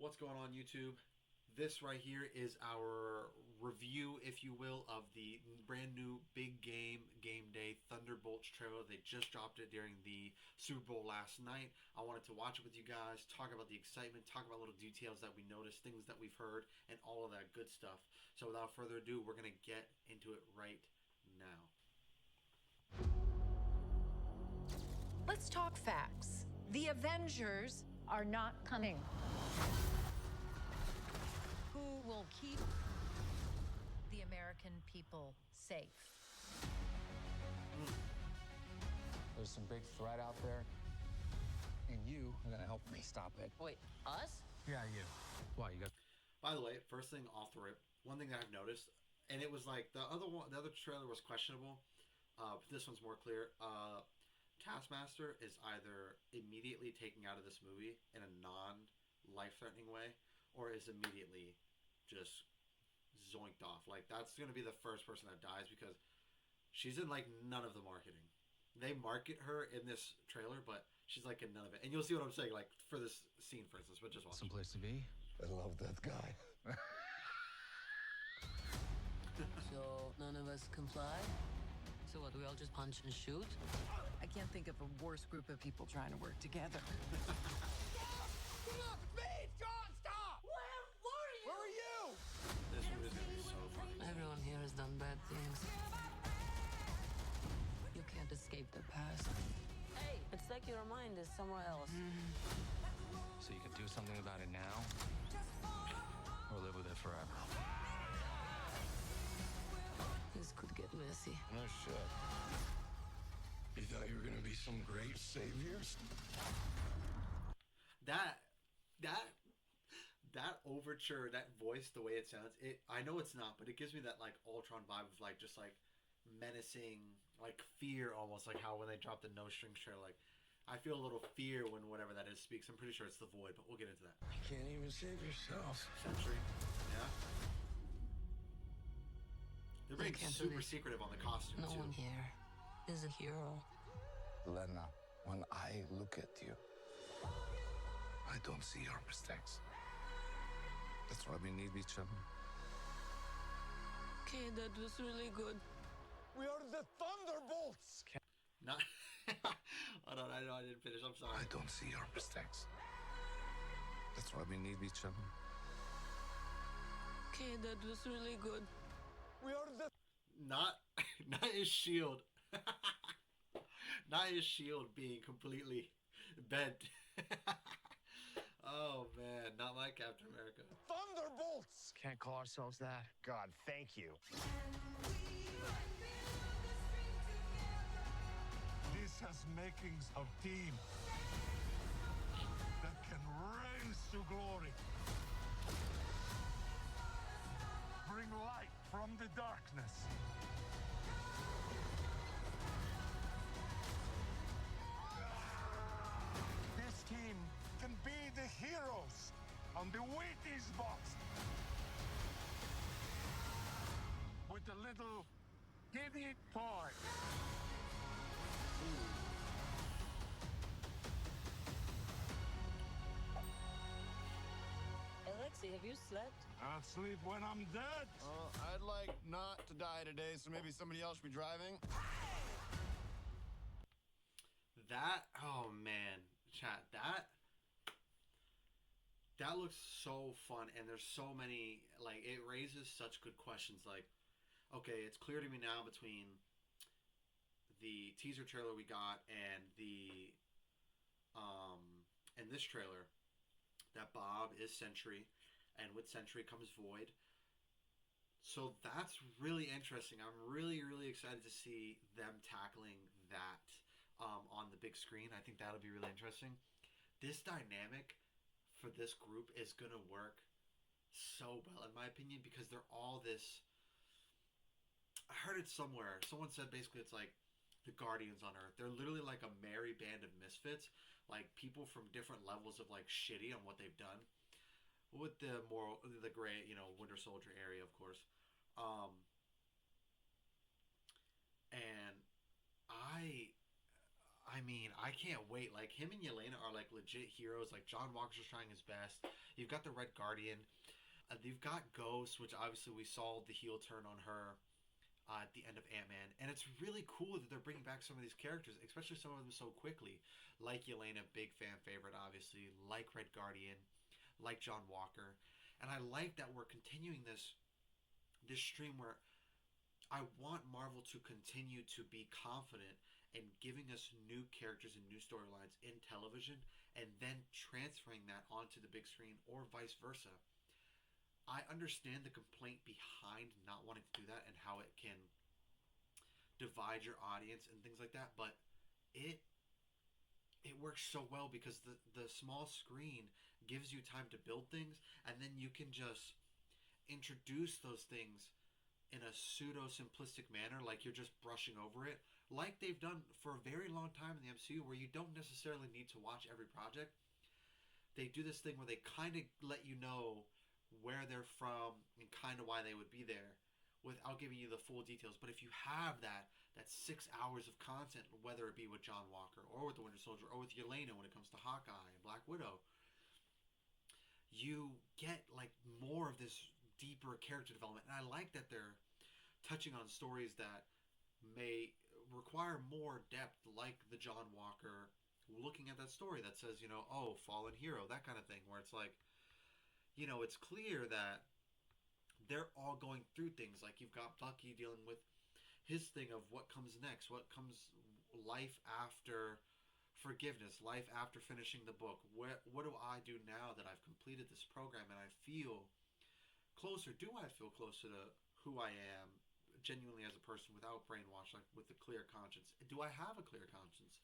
What's going on, YouTube? This right here is our review, if you will, of the brand new big game day Thunderbolts trailer. They just dropped it during the Super Bowl last night. I wanted to watch it with you guys, talk about the excitement, talk about little details that we noticed, things that we've heard, and all of that good stuff. So without further ado, we're going to get into it right now. Let's talk facts. The Avengers are not coming. Who will keep the American people safe? There's some big threat out there, and you are gonna help me stop it. Wait, us? Yeah, you. Why, you got... By the way, first thing off the rip, one thing that I've noticed, and it was like the other trailer was questionable, but this one's more clear. Taskmaster is either immediately taken out of this movie in a non-life-threatening way, or is immediately just zoinked off. Like, that's going to be the first person that dies because she's in, like, none of the marketing. They market her in this trailer, but she's, like, in none of it. And you'll see what I'm saying, like, for this scene, for instance, but just watch. Someplace to be? I love that guy. So none of us comply? So what, we all just punch and shoot? I can't think of a worse group of people trying to work together. Look, me! John, stop! Where are you? This movie's going to be so fun. Everyone here has done bad things. You can't escape the past. Hey, it's like your mind is somewhere else. So you can do something about it now, or live with it forever. This could get messy. No shit. You thought you were gonna be some great saviors? That overture, that voice, the way it sounds, I know it's not, but it gives me that, like, Ultron vibe of, like, just, like, menacing, like, fear almost, like how when they drop the No Strings trailer, like, I feel a little fear when whatever that is speaks. I'm pretty sure it's the Void, but we'll get into that. You can't even save yourself. Sentry, yeah. They're being can't do super this. secretive on the costume, No too. one here is a hero. Lena, when I look at you, I don't see your mistakes. That's why we need each other. Okay, that was really good. We are the Thunderbolts! Not. Hold on, I know I didn't finish. I'm sorry. I don't see your mistakes. That's why we need each other. Okay, that was really good. We are the... Not his shield. Not his shield being completely bent. Oh man, not my Captain America. Thunderbolts! Can't call ourselves that. God, thank you. This has makings of team that can rise to glory. Bring light from the darkness. This team can be the heroes on the Wheaties box. With a little giddy toy. Alexei, have you slept? I'll sleep when I'm dead. I'd like not to die today, so maybe somebody else should be driving. That, oh man, chat, that looks so fun, and there's so many, like, it raises such good questions. Like, okay, it's clear to me now between the teaser trailer we got and the and this trailer that Bob is Sentry, and with Sentry comes Void. So that's really interesting. I'm really, really excited to see them tackling that on the big screen. I think that'll be really interesting. This dynamic for this group is going to work so well, in my opinion, because they're all this... I heard it somewhere. Someone said basically it's like the Guardians on Earth. They're literally like a merry band of misfits, like people from different levels of, like, shitty on what they've done, with the gray, Winter Soldier area, of course. And I I mean, I can't wait. Like, him and Yelena are, like, legit heroes. Like, John Walker's just trying his best. You've got the Red Guardian. You've got Ghost, which obviously we saw the heel turn on her at the end of Ant-Man. And it's really cool that they're bringing back some of these characters, especially some of them so quickly. Like Yelena, big fan favorite, obviously. Like Red Guardian. Like John Walker. And I like that we're continuing this stream where I want Marvel to continue to be confident in giving us new characters and new storylines in television and then transferring that onto the big screen or vice versa. I understand the complaint behind not wanting to do that and how it can divide your audience and things like that, but it works so well because the small screen gives you time to build things, and then you can just introduce those things in a pseudo simplistic manner, like you're just brushing over it, like they've done for a very long time in the MCU, where you don't necessarily need to watch every project. They do this thing where they kind of let you know where they're from and kind of why they would be there without giving you the full details. But if you have that 6 hours of content, whether it be with John Walker or with the Winter Soldier or with Yelena when it comes to Hawkeye and Black Widow, you get like more of this deeper character development. And I like that they're touching on stories that may require more depth, like the John Walker, looking at that story that says, you know, oh, fallen hero, that kind of thing, where it's like, you know, it's clear that they're all going through things. Like, you've got Bucky dealing with his thing of what comes next, what comes life after forgiveness, life after finishing the book. What do I do now that I've completed this program and I feel closer? Do I feel closer to who I am genuinely as a person without brainwash, like with a clear conscience? Do I have a clear conscience?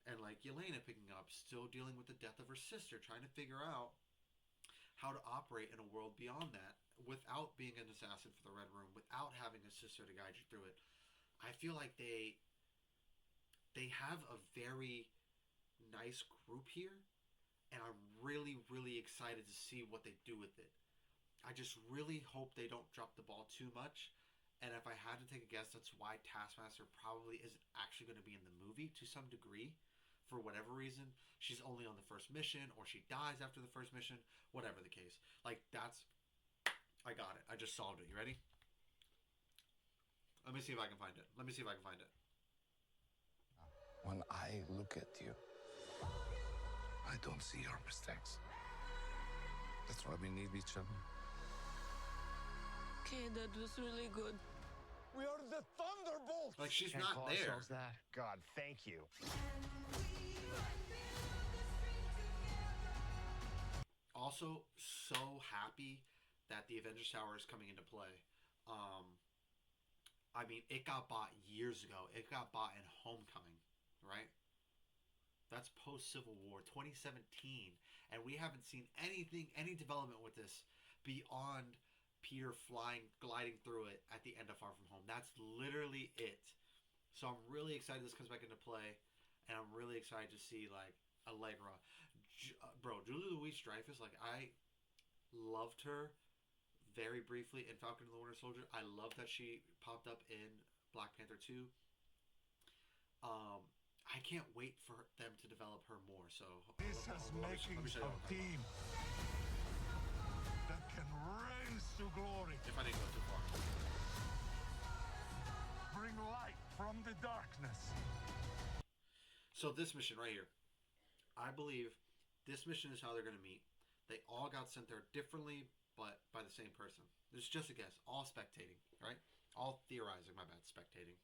And like Yelena picking up, still dealing with the death of her sister, trying to figure out how to operate in a world beyond that without being an assassin for the Red Room, without having a sister to guide you through it. I feel like they have a very nice group here, and I'm really, really excited to see what they do with it. I just really hope they don't drop the ball too much. And if I had to take a guess, that's why Taskmaster probably isn't actually going to be in the movie to some degree. For whatever reason, she's only on the first mission, or she dies after the first mission, whatever the case. Like, that's... I got it. I just solved it. You ready? Let me see if I can find it. When I look at you, I don't see your mistakes. That's why we need each other. Okay, that was really good. We are the Thunderbolts! Like, she's Can't not call there. ourselves that. God, thank you. Also, so happy that the Avengers Tower is coming into play. I mean, it got bought years ago. It got bought in Homecoming, right? That's post-Civil War, 2017. And we haven't seen anything, any development with this beyond Peter gliding through it at the end of Far From Home. That's literally it. So I'm really excited this comes back into play. And I'm really excited to see, like, Allegra. Bro, Julie Louis-Dreyfus, like, I loved her very briefly in Falcon and the Winter Soldier. I love that she popped up in Black Panther 2. I can't wait for them to develop her more. So This is making a team that can rise to glory. If I didn't go too far. Bring light from the darkness. So this mission right here, I believe this mission is how they're going to meet. They all got sent there differently, but by the same person. It's just a guess. All spectating, right? All theorizing, my bad, spectating.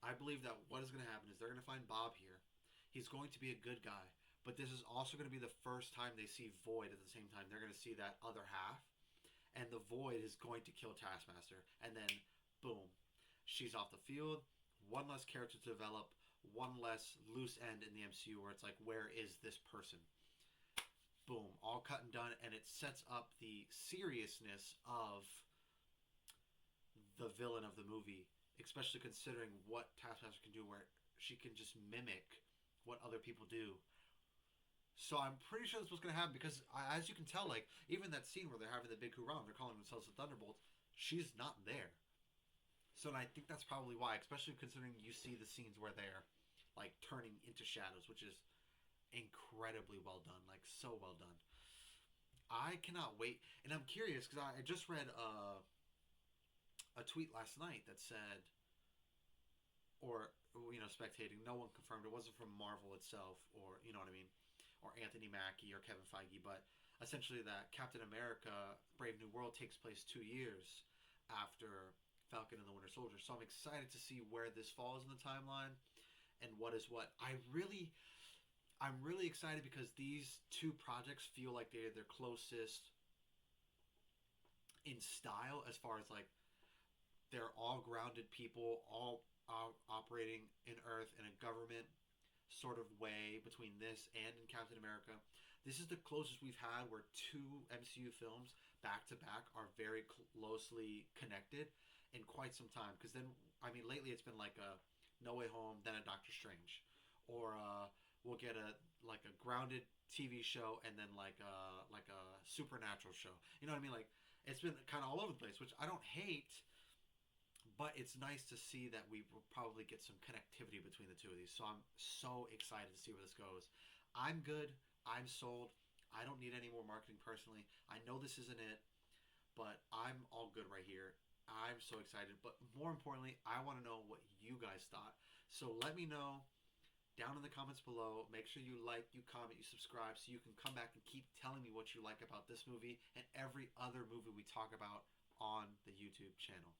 I believe that what is going to happen is they're going to find Bob here. He's going to be a good guy, but this is also going to be the first time they see Void at the same time. They're going to see that other half, and the Void is going to kill Taskmaster. And then, boom, she's off the field. One less character to develop, one less loose end in the MCU where it's like, where is this person? Boom, all cut and done, and it sets up the seriousness of the villain of the movie, especially considering what Taskmaster can do, where she can just mimic what other people do. So I'm pretty sure that's what's going to happen, because as you can tell, like, even that scene where they're having the big hoorah, they're calling themselves the Thunderbolts, she's not there. So and I think that's probably why, especially considering you see the scenes where they're like turning into shadows, which is incredibly well done, like so well done. I cannot wait, and I'm curious because I just read a tweet last night that said, or spectating, no one confirmed it wasn't from Marvel itself, or you know what I mean, or Anthony Mackie or Kevin Feige, but essentially that Captain America: Brave New World takes place 2 years after Falcon and the Winter Soldier. So I'm excited to see where this falls in the timeline and what is what. I'm really excited because these two projects feel like they're their closest in style, as far as like they're all grounded people, all operating in Earth in a government sort of way between this and in Captain America. This is the closest we've had where two MCU films back to back are very closely connected in quite some time. Because then, I mean, lately it's been like a No Way Home, then a Doctor Strange, or we'll get a grounded TV show and then like a supernatural show. You know what I mean? Like it's been kind of all over the place, which I don't hate, but it's nice to see that we will probably get some connectivity between the two of these. So I'm so excited to see where this goes. I'm good. I'm sold. I don't need any more marketing personally. I know this isn't it, but I'm all good right here. I'm so excited. But more importantly, I want to know what you guys thought. So let me know down in the comments below. Make sure you like, you comment, you subscribe so you can come back and keep telling me what you like about this movie and every other movie we talk about on the YouTube channel.